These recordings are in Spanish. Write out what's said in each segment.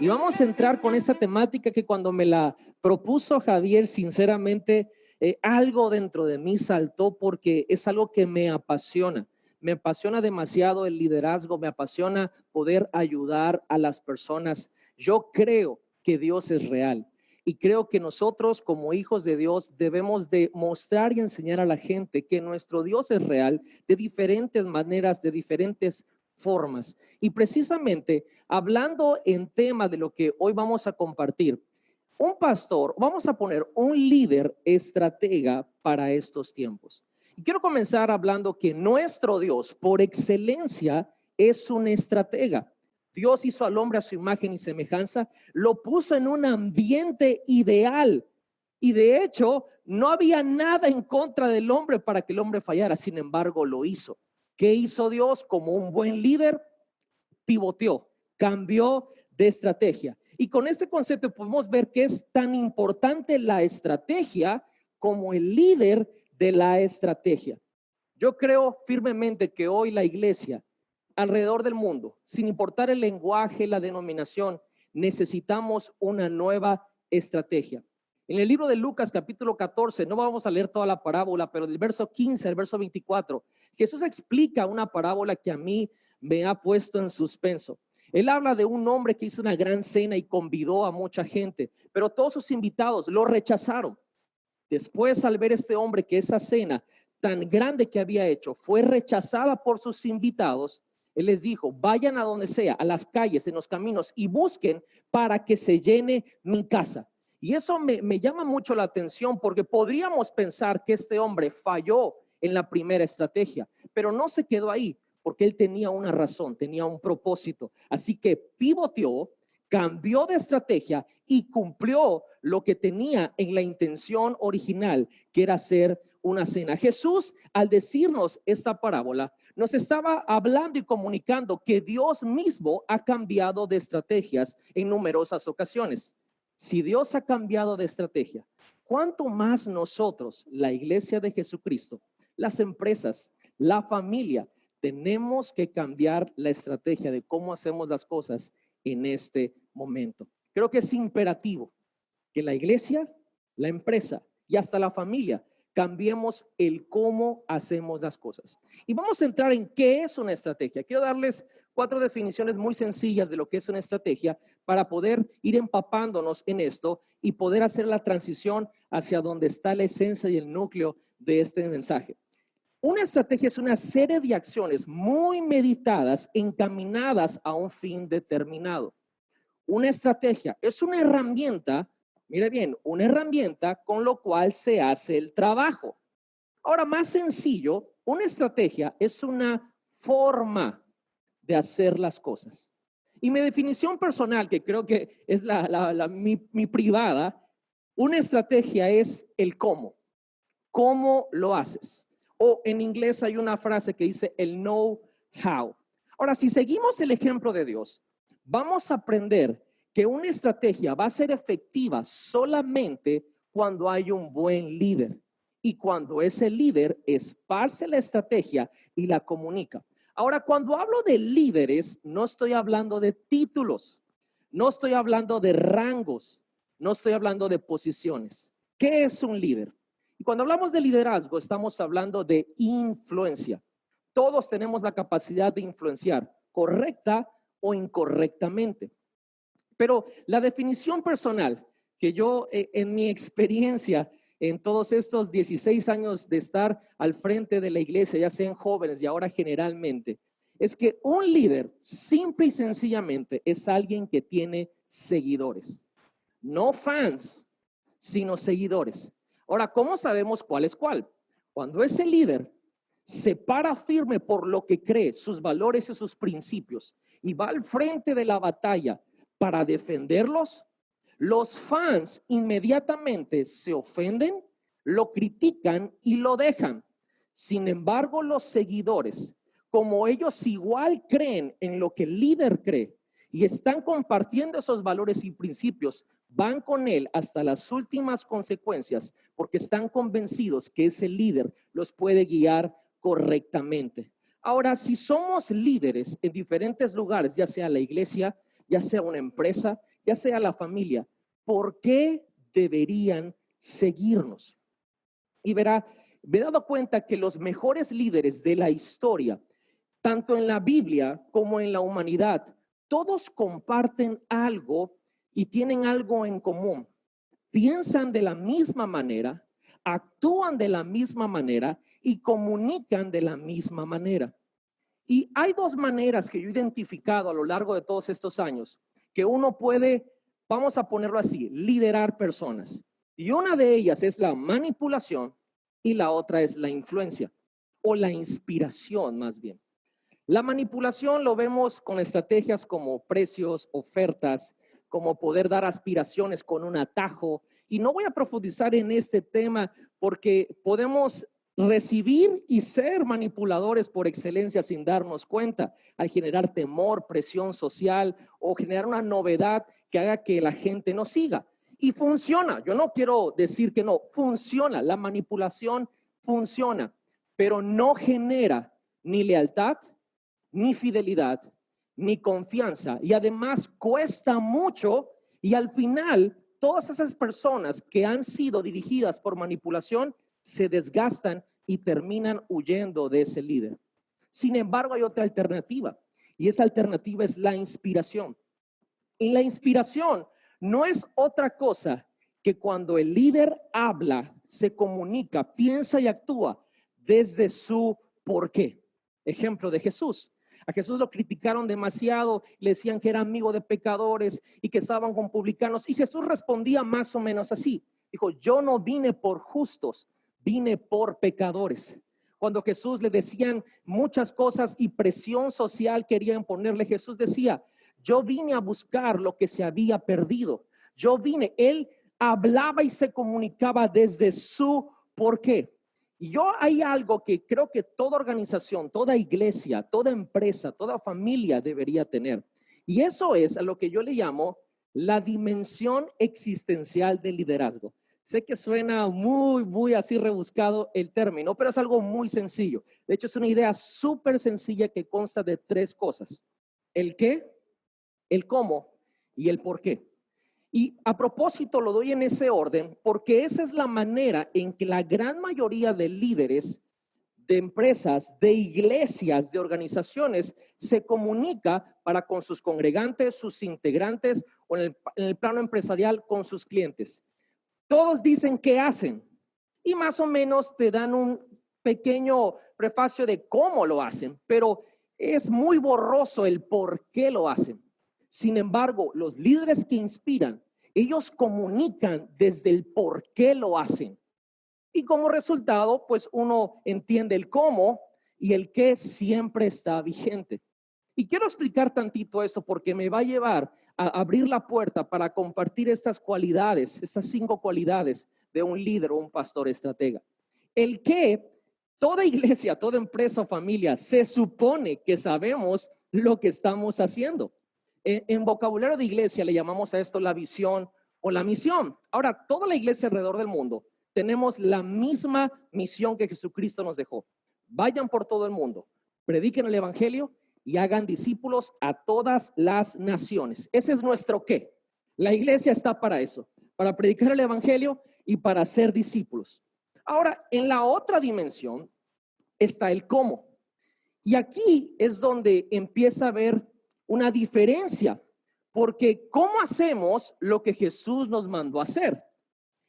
Y vamos a entrar con esta temática que cuando me la propuso Javier, sinceramente, algo dentro de mí saltó porque es algo que me apasiona. Me apasiona demasiado el liderazgo, me apasiona poder ayudar a las personas. Yo creo que Dios es real y creo que nosotros como hijos de Dios debemos de mostrar y enseñar a la gente que nuestro Dios es real de diferentes maneras, de diferentes formas. Y precisamente hablando en tema de lo que hoy vamos a compartir, un pastor, vamos a poner un líder estratega para estos tiempos. Y quiero comenzar hablando que nuestro Dios, por excelencia, es un estratega. Dios hizo al hombre a su imagen y semejanza, lo puso en un ambiente ideal. Y de hecho, no había nada en contra del hombre para que el hombre fallara. Sin embargo, lo hizo. ¿Qué hizo Dios? Como un buen líder, pivoteó, cambió de estrategia. Y con este concepto podemos ver que es tan importante la estrategia como el líder de la estrategia. Yo creo firmemente que hoy la iglesia alrededor del mundo, sin importar el lenguaje, la denominación, necesitamos una nueva estrategia. En el libro de Lucas capítulo 14, no vamos a leer toda la parábola, pero del verso 15 al verso 24, Jesús explica una parábola que a mí me ha puesto en suspenso. Él habla de un hombre que hizo una gran cena y convidó a mucha gente, pero todos sus invitados lo rechazaron. Después, al ver este hombre que esa cena tan grande que había hecho fue rechazada por sus invitados, él les dijo: vayan a donde sea, a las calles, en los caminos, y busquen para que se llene mi casa. Y eso me llama mucho la atención, porque podríamos pensar que este hombre falló en la primera estrategia, pero no se quedó ahí, porque él tenía una razón, tenía un propósito. Así que pivoteó, cambió de estrategia y cumplió lo que tenía en la intención original, que era hacer una cena. Jesús, al decirnos esta parábola, nos estaba hablando y comunicando que Dios mismo ha cambiado de estrategias en numerosas ocasiones. Si Dios ha cambiado de estrategia, ¿cuánto más nosotros, la iglesia de Jesucristo, las empresas, la familia, tenemos que cambiar la estrategia de cómo hacemos las cosas en este momento? Creo que es imperativo que la iglesia, la empresa y hasta la familia cambiemos el cómo hacemos las cosas. Y vamos a entrar en qué es una estrategia. Quiero darles 4 definiciones muy sencillas de lo que es una estrategia para poder ir empapándonos en esto y poder hacer la transición hacia donde está la esencia y el núcleo de este mensaje. Una estrategia es una serie de acciones muy meditadas, encaminadas a un fin determinado. Una estrategia es una herramienta, mire bien, una herramienta con lo cual se hace el trabajo. Ahora, más sencillo, una estrategia es una forma de hacer las cosas. Y mi definición personal, que creo que es mi privada, una estrategia es el cómo. ¿Cómo lo haces? O en inglés hay una frase que dice el know-how. Ahora, si seguimos el ejemplo de Dios, vamos a aprender que una estrategia va a ser efectiva solamente cuando hay un buen líder y cuando ese líder esparce la estrategia y la comunica. Ahora, cuando hablo de líderes, no estoy hablando de títulos, no estoy hablando de rangos, no estoy hablando de posiciones. ¿Qué es un líder? Y cuando hablamos de liderazgo, estamos hablando de influencia. Todos tenemos la capacidad de influenciar, correcta o incorrectamente. Pero la definición personal que yo, en mi experiencia, en todos estos 16 años de estar al frente de la iglesia, ya sean jóvenes y ahora generalmente, es que un líder, simple y sencillamente, es alguien que tiene seguidores. No fans, sino seguidores. Ahora, ¿cómo sabemos cuál es cuál? Cuando ese líder se para firme por lo que cree, sus valores y sus principios, y va al frente de la batalla para defenderlos, los fans inmediatamente se ofenden, lo critican y lo dejan. Sin embargo, los seguidores, como ellos igual creen en lo que el líder cree y están compartiendo esos valores y principios, van con él hasta las últimas consecuencias porque están convencidos que ese líder los puede guiar correctamente. Ahora, si somos líderes en diferentes lugares, ya sea la iglesia, ya sea una empresa, ya sea la familia, ¿por qué deberían seguirnos? Y verá, me he dado cuenta que los mejores líderes de la historia, tanto en la Biblia como en la humanidad, todos comparten algo y tienen algo en común. Piensan de la misma manera, actúan de la misma manera y comunican de la misma manera. Y hay dos maneras que yo he identificado a lo largo de todos estos años que uno puede, vamos a ponerlo así, liderar personas. Y una de ellas es la manipulación y la otra es la influencia o la inspiración más bien. La manipulación lo vemos con estrategias como precios, ofertas, como poder dar aspiraciones con un atajo. Y no voy a profundizar en este tema porque podemos recibir y ser manipuladores por excelencia sin darnos cuenta, al generar temor, presión social o generar una novedad que haga que la gente nos siga. Y funciona, yo no quiero decir que no, funciona, la manipulación funciona, pero no genera ni lealtad, ni fidelidad, ni confianza. Y además cuesta mucho y al final todas esas personas que han sido dirigidas por manipulación se desgastan y terminan huyendo de ese líder. Sin embargo, hay otra alternativa y esa alternativa es la inspiración. Y la inspiración no es otra cosa que cuando el líder habla, se comunica, piensa y actúa desde su porqué. Ejemplo de Jesús. A Jesús lo criticaron demasiado, le decían que era amigo de pecadores y que estaban con publicanos. Y Jesús respondía más o menos así. Dijo, yo no vine por justos, vine por pecadores. Cuando Jesús le decían muchas cosas y presión social querían ponerle, Jesús decía, yo vine a buscar lo que se había perdido. Yo vine, él hablaba y se comunicaba desde su porqué. Y yo hay algo que creo que toda organización, toda iglesia, toda empresa, toda familia debería tener. Y eso es a lo que yo le llamo la dimensión existencial del liderazgo. Sé que suena muy así rebuscado el término, pero es algo muy sencillo. De hecho, es una idea súper sencilla que consta de tres cosas. El qué, el cómo y el por qué. Y a propósito lo doy en ese orden porque esa es la manera en que la gran mayoría de líderes de empresas, de iglesias, de organizaciones se comunica para con sus congregantes, sus integrantes o en el plano empresarial con sus clientes. Todos dicen qué hacen y más o menos te dan un pequeño prefacio de cómo lo hacen, pero es muy borroso el por qué lo hacen. Sin embargo, los líderes que inspiran, ellos comunican desde el por qué lo hacen. Y como resultado, pues uno entiende el cómo y el qué siempre está vigente. Y quiero explicar tantito eso porque me va a llevar a abrir la puerta para compartir estas cualidades, estas 5 cualidades de un líder o un pastor estratega. El qué, toda iglesia, toda empresa o familia se supone que sabemos lo que estamos haciendo. En vocabulario de iglesia le llamamos a esto la visión o la misión. Ahora, toda la iglesia alrededor del mundo tenemos la misma misión que Jesucristo nos dejó. Vayan por todo el mundo, prediquen el evangelio y hagan discípulos a todas las naciones. Ese es nuestro qué. La iglesia está para eso, para predicar el evangelio y para ser discípulos. Ahora, en la otra dimensión está el cómo. Y aquí es donde empieza a haber una diferencia, porque ¿cómo hacemos lo que Jesús nos mandó a hacer?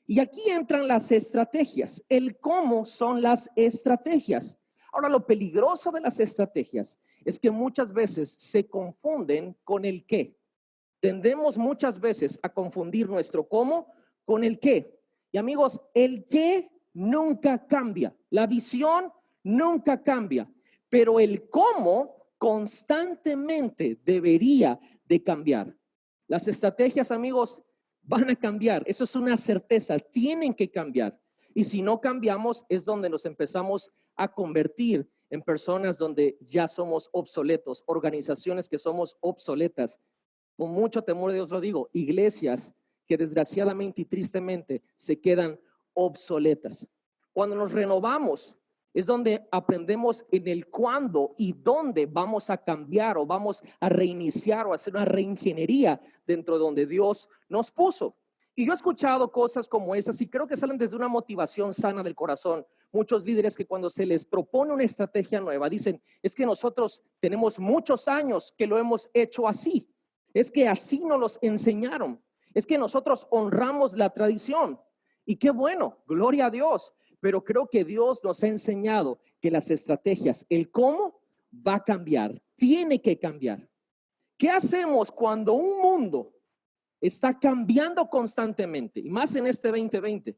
Y aquí entran las estrategias. El cómo son las estrategias. Ahora, lo peligroso de las estrategias es que muchas veces se confunden con el qué. Tendemos muchas veces a confundir nuestro cómo con el qué. Y amigos, el qué nunca cambia. La visión nunca cambia. Pero el cómo constantemente debería de cambiar. Las estrategias, amigos, van a cambiar. Eso es una certeza. Tienen que cambiar. Y si no cambiamos, es donde nos empezamos a convertir en personas donde ya somos obsoletos, organizaciones que somos obsoletas. Con mucho temor de Dios lo digo, iglesias que desgraciadamente y tristemente se quedan obsoletas. Cuando nos renovamos Es donde aprendemos en el cuándo y dónde vamos a cambiar o vamos a reiniciar o hacer una reingeniería dentro de donde Dios nos puso. Y yo he escuchado cosas como esas y creo que salen desde una motivación sana del corazón. Muchos líderes que cuando se les propone una estrategia nueva dicen, es que nosotros tenemos muchos años que lo hemos hecho así. Es que así nos los enseñaron. Es que nosotros honramos la tradición. Y qué bueno, gloria a Dios. Pero creo que Dios nos ha enseñado que las estrategias, el cómo va a cambiar, tiene que cambiar. ¿Qué hacemos cuando un mundo está cambiando constantemente? Y más en este 2020.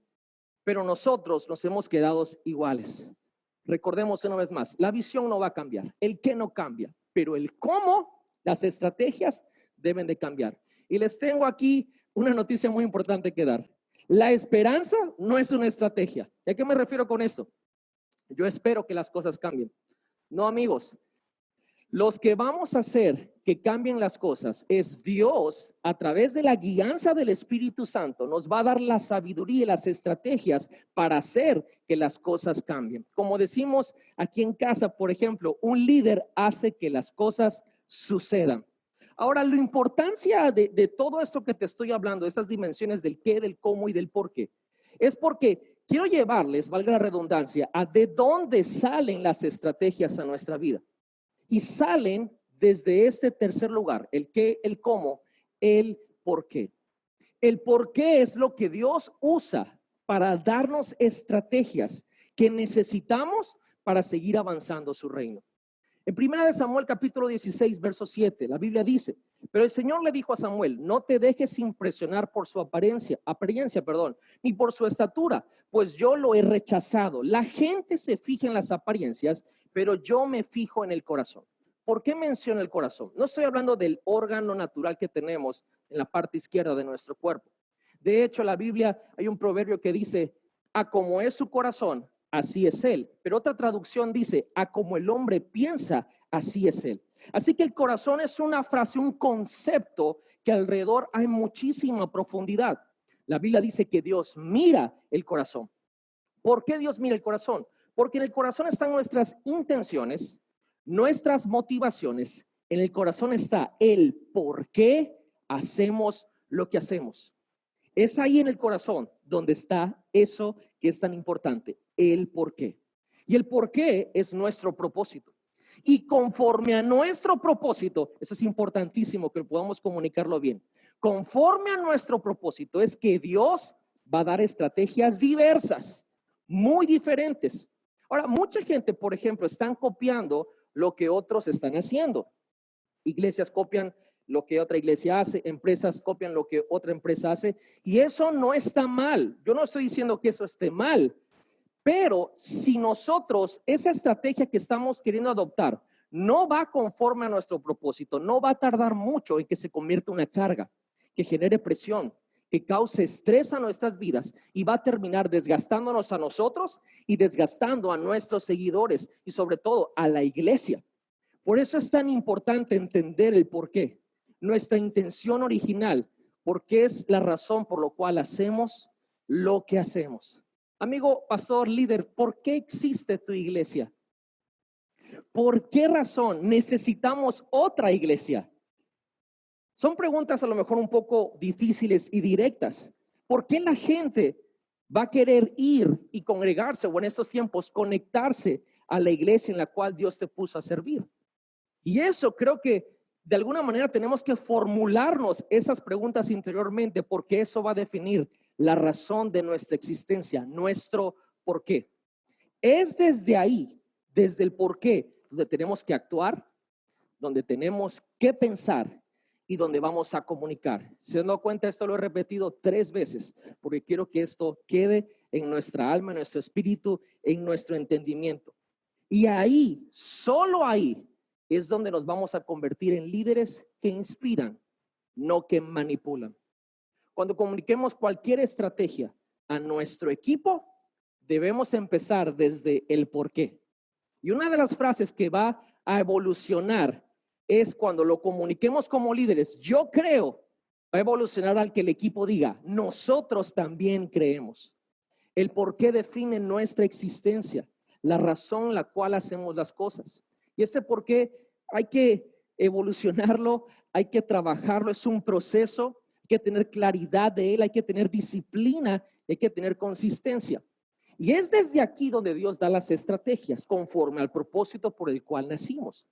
Pero nosotros nos hemos quedado iguales. Recordemos una vez más, la visión no va a cambiar, el qué no cambia, pero el cómo, las estrategias deben de cambiar. Y les tengo aquí una noticia muy importante que dar. La esperanza no es una estrategia. ¿Y a qué me refiero con esto? Yo espero que las cosas cambien. No, amigos, los que vamos a hacer que cambien las cosas es Dios. A través de la guianza del Espíritu Santo nos va a dar la sabiduría y las estrategias para hacer que las cosas cambien. Como decimos aquí en casa, por ejemplo, un líder hace que las cosas sucedan. Ahora, la importancia de todo esto que te estoy hablando, esas dimensiones del qué, del cómo y del por qué, es porque quiero llevarles, valga la redundancia, a de dónde salen las estrategias a nuestra vida. Y salen desde este tercer lugar, el qué, el cómo, el por qué. El por qué es lo que Dios usa para darnos estrategias que necesitamos para seguir avanzando su reino. En 1 Samuel capítulo 16, verso 7, la Biblia dice, pero el Señor le dijo a Samuel, no te dejes impresionar por su apariencia, ni por su estatura, pues yo lo he rechazado. La gente se fija en las apariencias, pero yo me fijo en el corazón. ¿Por qué menciono el corazón? No estoy hablando del órgano natural que tenemos en la parte izquierda de nuestro cuerpo. De hecho, en la Biblia hay un proverbio que dice, a como es su corazón, así es él. Pero otra traducción dice, a como el hombre piensa, así es él. Así que el corazón es una frase, un concepto que alrededor hay muchísima profundidad. La Biblia dice que Dios mira el corazón. ¿Por qué Dios mira el corazón? Porque en el corazón están nuestras intenciones, nuestras motivaciones. En el corazón está el por qué hacemos lo que hacemos. Es ahí en el corazón donde está eso que es tan importante, el por qué. Y el por qué es nuestro propósito. Y conforme a nuestro propósito, eso es importantísimo que podamos comunicarlo bien. Conforme a nuestro propósito es que Dios va a dar estrategias diversas, muy diferentes. Ahora, mucha gente, por ejemplo, están copiando lo que otros están haciendo. Iglesias copian lo que otra iglesia hace, empresas copian lo que otra empresa hace, y eso no está mal. Yo no estoy diciendo que eso esté mal, pero si nosotros, esa estrategia que estamos queriendo adoptar, no va conforme a nuestro propósito, no va a tardar mucho en que se convierta en una carga, que genere presión, que cause estrés a nuestras vidas y va a terminar desgastándonos a nosotros y desgastando a nuestros seguidores y sobre todo a la iglesia. Por eso es tan importante entender el por qué, nuestra intención original, porque es la razón por la cual hacemos lo que hacemos. Amigo, pastor, líder, ¿por qué existe tu iglesia? ¿Por qué razón necesitamos otra iglesia? Son preguntas a lo mejor un poco difíciles y directas. ¿Por qué la gente va a querer ir y congregarse o en estos tiempos conectarse a la iglesia en la cual Dios te puso a servir? Y eso creo que de alguna manera tenemos que formularnos esas preguntas interiormente porque eso va a definir la razón de nuestra existencia, nuestro por qué. Es desde ahí, desde el por qué, donde tenemos que actuar, donde tenemos que pensar y donde vamos a comunicar. ¿Se han dado cuenta? Esto lo he repetido 3 veces porque quiero que esto quede en nuestra alma, en nuestro espíritu, en nuestro entendimiento. Y ahí, solo ahí, es donde nos vamos a convertir en líderes que inspiran, no que manipulan. Cuando comuniquemos cualquier estrategia a nuestro equipo, debemos empezar desde el por qué. Y una de las frases que va a evolucionar es cuando lo comuniquemos como líderes. Yo creo, va a evolucionar al que el equipo diga, nosotros también creemos. El por qué define nuestra existencia. la razón la cual hacemos las cosas. Y por qué hay que evolucionarlo, hay que trabajarlo, es un proceso, hay que tener claridad de él, hay que tener disciplina, hay que tener consistencia. Y es desde aquí donde Dios da las estrategias conforme al propósito por el cual nacimos.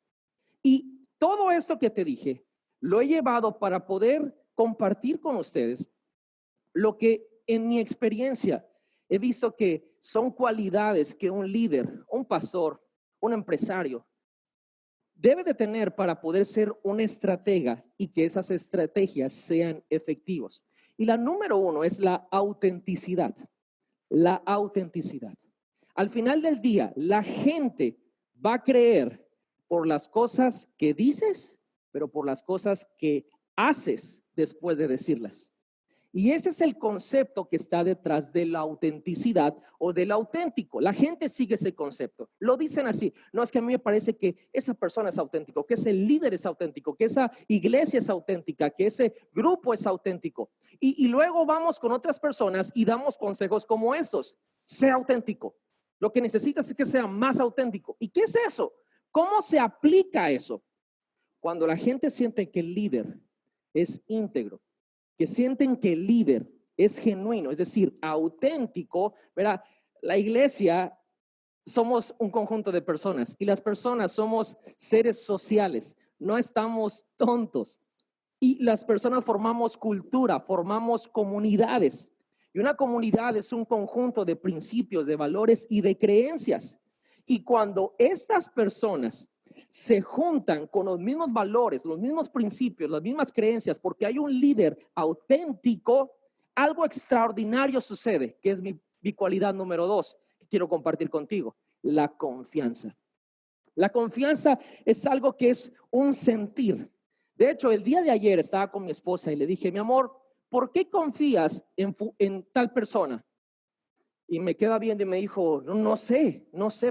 Y todo esto que te dije, lo he llevado para poder compartir con ustedes lo que en mi experiencia he visto que son cualidades que un líder, un pastor, un empresario debe de tener para poder ser un estratega y que esas estrategias sean efectivas. Y la número uno es la autenticidad. La autenticidad. Al final del día, la gente va a creer por las cosas que dices, pero por las cosas que haces después de decirlas. Y ese es el concepto que está detrás de la autenticidad o del auténtico. La gente sigue ese concepto. Lo dicen así. No, es que a mí me parece que esa persona es auténtico, que ese líder es auténtico, que esa iglesia es auténtica, que ese grupo es auténtico. Y luego vamos con otras personas y damos consejos como estos. Sea auténtico. Lo que necesitas es que sea más auténtico. ¿Y qué es eso? ¿Cómo se aplica eso? Cuando la gente siente que el líder es íntegro, que sienten que el líder es genuino, es decir, auténtico, ¿verdad? La iglesia somos un conjunto de personas y las personas somos seres sociales, no estamos tontos. Y las personas formamos cultura, formamos comunidades. Y una comunidad es un conjunto de principios, de valores y de creencias. Y cuando estas personas se juntan con los mismos valores, los mismos principios, las mismas creencias, porque hay un líder auténtico, algo extraordinario sucede, que es mi cualidad número 2, que quiero compartir contigo, la confianza. La confianza es algo que es un sentir. De hecho, el día de ayer estaba con mi esposa y le dije, mi amor, ¿por qué confías en tal persona? Y me queda viendo y me dijo, no sé,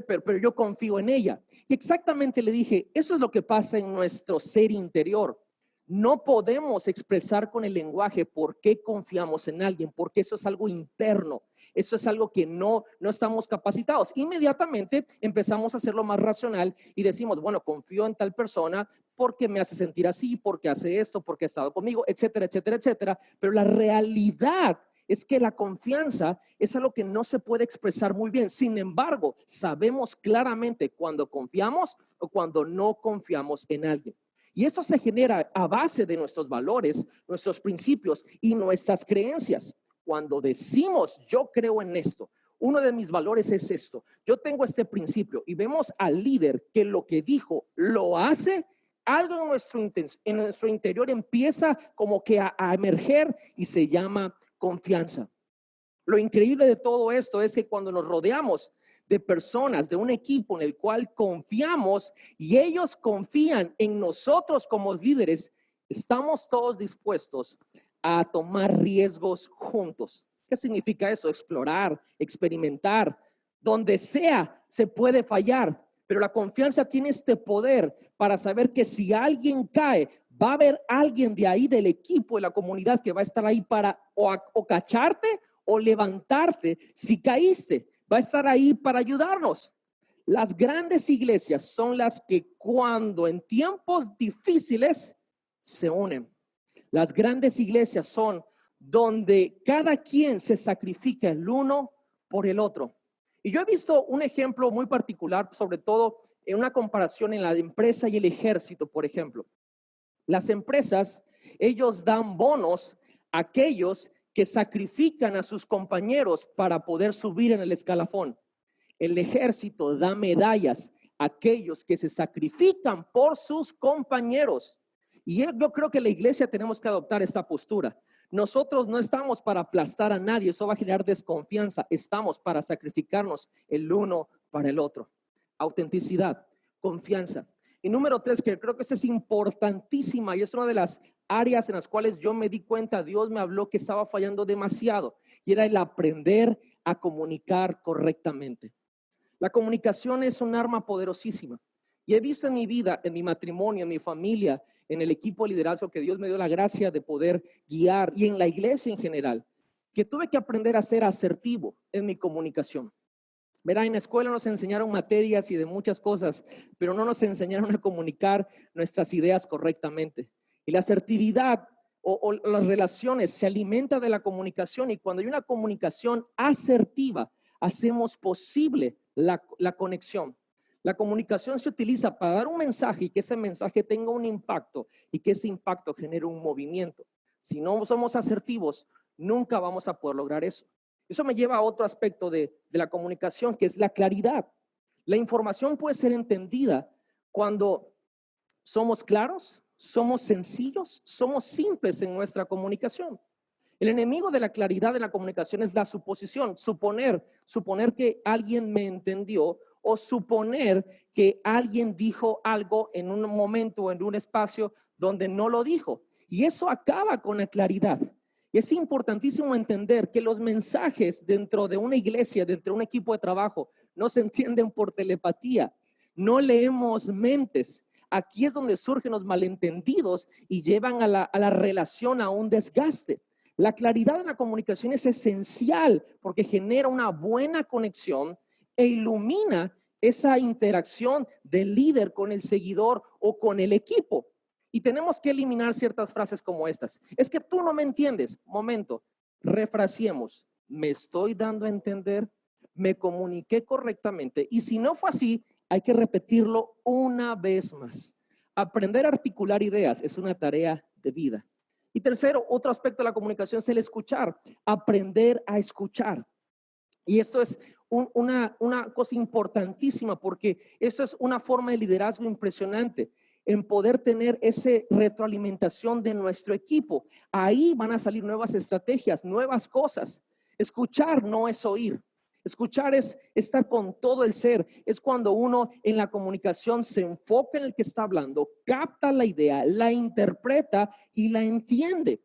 pero yo confío en ella. Y exactamente le dije, eso es lo que pasa en nuestro ser interior. No podemos expresar con el lenguaje por qué confiamos en alguien, porque eso es algo interno, eso es algo que no estamos capacitados. Inmediatamente empezamos a hacerlo más racional y decimos, bueno, confío en tal persona porque me hace sentir así, porque hace esto, porque ha estado conmigo, etcétera, etcétera, etcétera. Pero la realidad es que la confianza es algo que no se puede expresar muy bien. Sin embargo, sabemos claramente cuando confiamos o cuando no confiamos en alguien. Y esto se genera a base de nuestros valores, nuestros principios y nuestras creencias. Cuando decimos, yo creo en esto, uno de mis valores es esto, yo tengo este principio y vemos al líder que lo que dijo lo hace, algo en nuestro interior empieza como que a emerger y se llama confianza. Lo increíble de todo esto es que cuando nos rodeamos de personas, de un equipo en el cual confiamos y ellos confían en nosotros como líderes, estamos todos dispuestos a tomar riesgos juntos. ¿Qué significa eso? Explorar, experimentar. Donde sea se puede fallar, pero la confianza tiene este poder para saber que si alguien cae, va a haber alguien de ahí del equipo, de la comunidad que va a estar ahí para o cacharte o levantarte si caíste. Va a estar ahí para ayudarnos. Las grandes iglesias son las que cuando en tiempos difíciles se unen. Las grandes iglesias son donde cada quien se sacrifica el uno por el otro. Y yo he visto un ejemplo muy particular, sobre todo en una comparación en la empresa y el ejército, por ejemplo. Las empresas, ellos dan bonos a aquellos que sacrifican a sus compañeros para poder subir en el escalafón. El ejército da medallas a aquellos que se sacrifican por sus compañeros. Y yo creo que la iglesia tenemos que adoptar esta postura. Nosotros no estamos para aplastar a nadie, eso va a generar desconfianza. Estamos para sacrificarnos el uno para el otro. Autenticidad, confianza. Y número 3, que creo que esa es importantísima y es una de las áreas en las cuales yo me di cuenta, Dios me habló que estaba fallando demasiado, y era el aprender a comunicar correctamente. La comunicación es un arma poderosísima. Y he visto en mi vida, en mi matrimonio, en mi familia, en el equipo de liderazgo que Dios me dio la gracia de poder guiar y en la iglesia en general, que tuve que aprender a ser asertivo en mi comunicación. Verá, en la escuela nos enseñaron materias y de muchas cosas, pero no nos enseñaron a comunicar nuestras ideas correctamente. Y la asertividad o las relaciones se alimenta de la comunicación, y cuando hay una comunicación asertiva, hacemos posible la conexión. La comunicación se utiliza para dar un mensaje y que ese mensaje tenga un impacto y que ese impacto genere un movimiento. Si no somos asertivos, nunca vamos a poder lograr eso. Eso me lleva a otro aspecto de la comunicación, que es la claridad. La información puede ser entendida cuando somos claros, somos sencillos, somos simples en nuestra comunicación. El enemigo de la claridad de la comunicación es la suposición, suponer que alguien me entendió o suponer que alguien dijo algo en un momento o en un espacio donde no lo dijo. Y eso acaba con la claridad. Y es importantísimo entender que los mensajes dentro de una iglesia, dentro de un equipo de trabajo, no se entienden por telepatía. No leemos mentes. Aquí es donde surgen los malentendidos y llevan a la relación a un desgaste. La claridad en la comunicación es esencial porque genera una buena conexión e ilumina esa interacción del líder con el seguidor o con el equipo. Y tenemos que eliminar ciertas frases como estas. Es que tú no me entiendes. Momento, refraseemos. ¿Me estoy dando a entender? ¿Me comuniqué correctamente? Y si no fue así, hay que repetirlo una vez más. Aprender a articular ideas es una tarea de vida. Y tercero, otro aspecto de la comunicación es el escuchar, aprender a escuchar. Y esto es una cosa importantísima porque eso es una forma de liderazgo impresionante en poder tener esa retroalimentación de nuestro equipo. Ahí van a salir nuevas estrategias, nuevas cosas. Escuchar no es oír. Escuchar es estar con todo el ser. Es cuando uno en la comunicación se enfoca en el que está hablando, capta la idea, la interpreta y la entiende.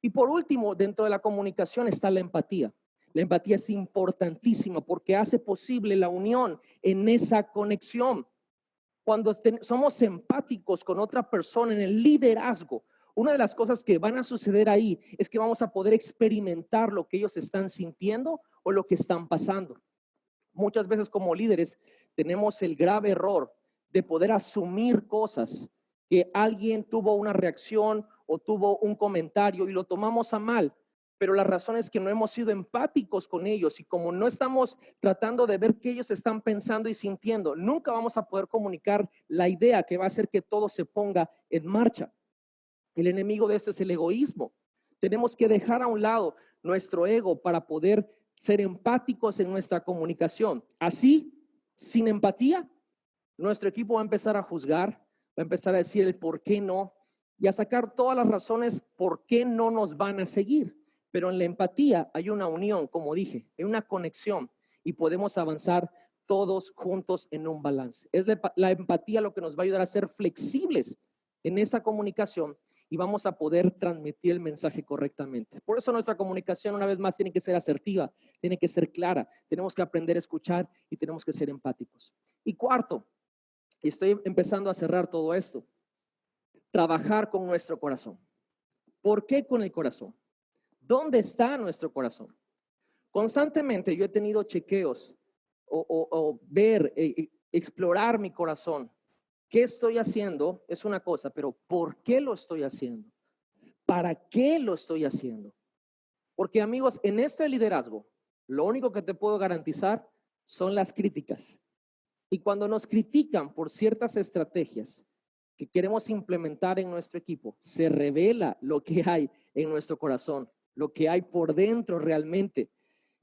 Y por último, dentro de la comunicación está la empatía. La empatía es importantísima porque hace posible la unión en esa conexión. Cuando somos empáticos con otra persona en el liderazgo, una de las cosas que van a suceder ahí es que vamos a poder experimentar lo que ellos están sintiendo o lo que están pasando. Muchas veces como líderes tenemos el grave error de poder asumir cosas, que alguien tuvo una reacción o tuvo un comentario y lo tomamos a mal, pero la razón es que no hemos sido empáticos con ellos, y como no estamos tratando de ver qué ellos están pensando y sintiendo, nunca vamos a poder comunicar la idea que va a hacer que todo se ponga en marcha. El enemigo de esto es el egoísmo. Tenemos que dejar a un lado nuestro ego para poder ser empáticos en nuestra comunicación. Así, sin empatía, nuestro equipo va a empezar a juzgar, va a empezar a decir el por qué no y a sacar todas las razones por qué no nos van a seguir. Pero en la empatía hay una unión, como dije, hay una conexión y podemos avanzar todos juntos en un balance. Es la empatía lo que nos va a ayudar a ser flexibles en esa comunicación y vamos a poder transmitir el mensaje correctamente. Por eso nuestra comunicación, una vez más, tiene que ser asertiva, tiene que ser clara, tenemos que aprender a escuchar y tenemos que ser empáticos. Y cuarto, y estoy empezando a cerrar todo esto, trabajar con nuestro corazón. ¿Por qué con el corazón? ¿Dónde está nuestro corazón? Constantemente yo he tenido chequeos o ver, explorar mi corazón. ¿Qué estoy haciendo? Es una cosa, pero ¿por qué lo estoy haciendo? ¿Para qué lo estoy haciendo? Porque amigos, en este liderazgo, lo único que te puedo garantizar son las críticas. Y cuando nos critican por ciertas estrategias que queremos implementar en nuestro equipo, se revela lo que hay en nuestro corazón, lo que hay por dentro realmente.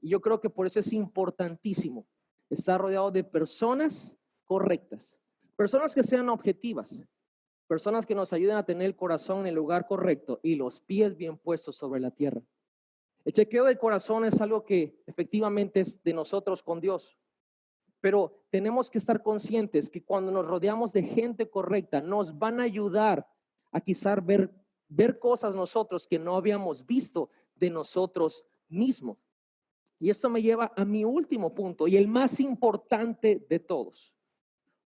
Y yo creo que por eso es importantísimo estar rodeado de personas correctas, personas que sean objetivas, personas que nos ayuden a tener el corazón en el lugar correcto y los pies bien puestos sobre la tierra. El chequeo del corazón es algo que efectivamente es de nosotros con Dios. Pero tenemos que estar conscientes que cuando nos rodeamos de gente correcta, nos van a ayudar a quizás ver cosas nosotros que no habíamos visto de nosotros mismos. Y esto me lleva a mi último punto y el más importante de todos: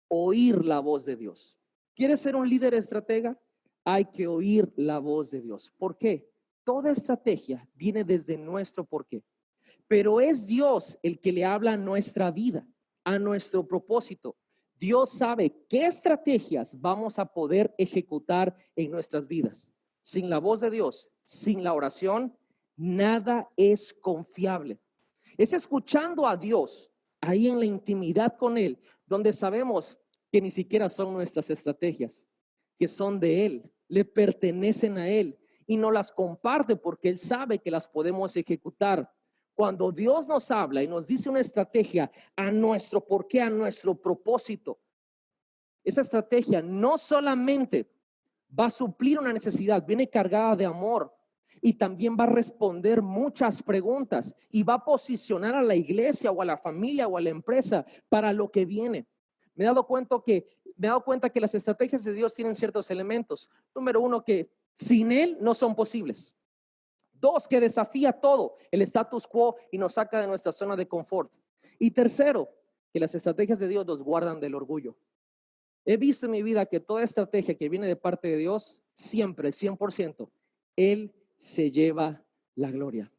oír la voz de Dios. ¿Quieres ser un líder estratega? Hay que oír la voz de Dios. ¿Por qué? Toda estrategia viene desde nuestro por qué. pero es Dios el que le habla a nuestra vida, a nuestro propósito. Dios sabe qué estrategias vamos a poder ejecutar en nuestras vidas. Sin la voz de Dios, sin la oración, nada es confiable. Es escuchando a Dios, ahí en la intimidad con Él, donde sabemos que ni siquiera son nuestras estrategias, que son de Él, le pertenecen a Él y no las comparte porque Él sabe que las podemos ejecutar. Cuando Dios nos habla y nos dice una estrategia a nuestro porqué, a nuestro propósito, esa estrategia no solamente va a suplir una necesidad, viene cargada de amor y también va a responder muchas preguntas y va a posicionar a la iglesia o a la familia o a la empresa para lo que viene. Me he dado cuenta que las estrategias de Dios tienen ciertos elementos. Número uno, que sin Él no son posibles. Dos, que desafía todo, el status quo y nos saca de nuestra zona de confort. Y tercero, que las estrategias de Dios nos guardan del orgullo. He visto en mi vida que toda estrategia que viene de parte de Dios, siempre, el 100%, Él se lleva la gloria.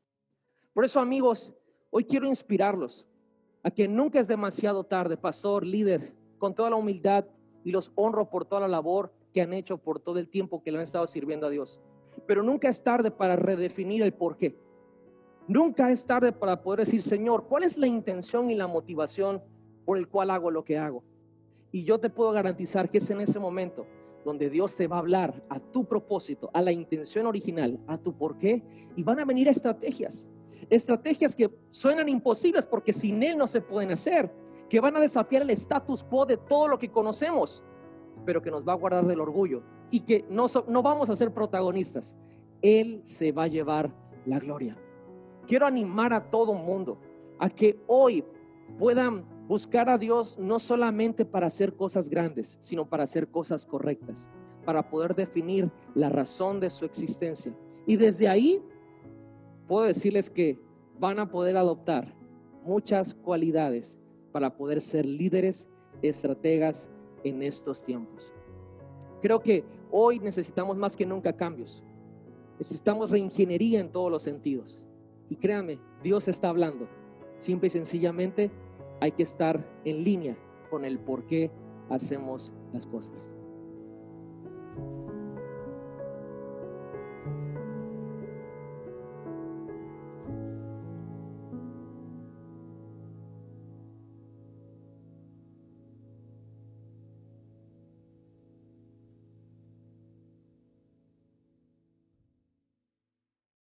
Por eso, amigos, hoy quiero inspirarlos a que nunca es demasiado tarde, pastor, líder, con toda la humildad, y los honro por toda la labor que han hecho por todo el tiempo que le han estado sirviendo a Dios. Pero nunca es tarde para redefinir el porqué. Nunca es tarde para poder decir, Señor, ¿cuál es la intención y la motivación por el cual hago lo que hago? Y yo te puedo garantizar que es en ese momento donde Dios te va a hablar a tu propósito, a la intención original, a tu porqué, y van a venir estrategias que suenan imposibles porque sin Él no se pueden hacer, que van a desafiar el status quo de todo lo que conocemos, pero que nos va a guardar del orgullo y que no vamos a ser protagonistas. Él se va a llevar la gloria. Quiero animar a todo mundo a que hoy puedan buscar a Dios no solamente para hacer cosas grandes, sino para hacer cosas correctas, para poder definir la razón de su existencia. Y desde ahí puedo decirles que van a poder adoptar muchas cualidades para poder ser líderes, estrategas en estos tiempos. Creo que hoy necesitamos más que nunca cambios. Necesitamos reingeniería en todos los sentidos. Y créanme, Dios está hablando. Simple y sencillamente hay que estar en línea con el por qué hacemos las cosas.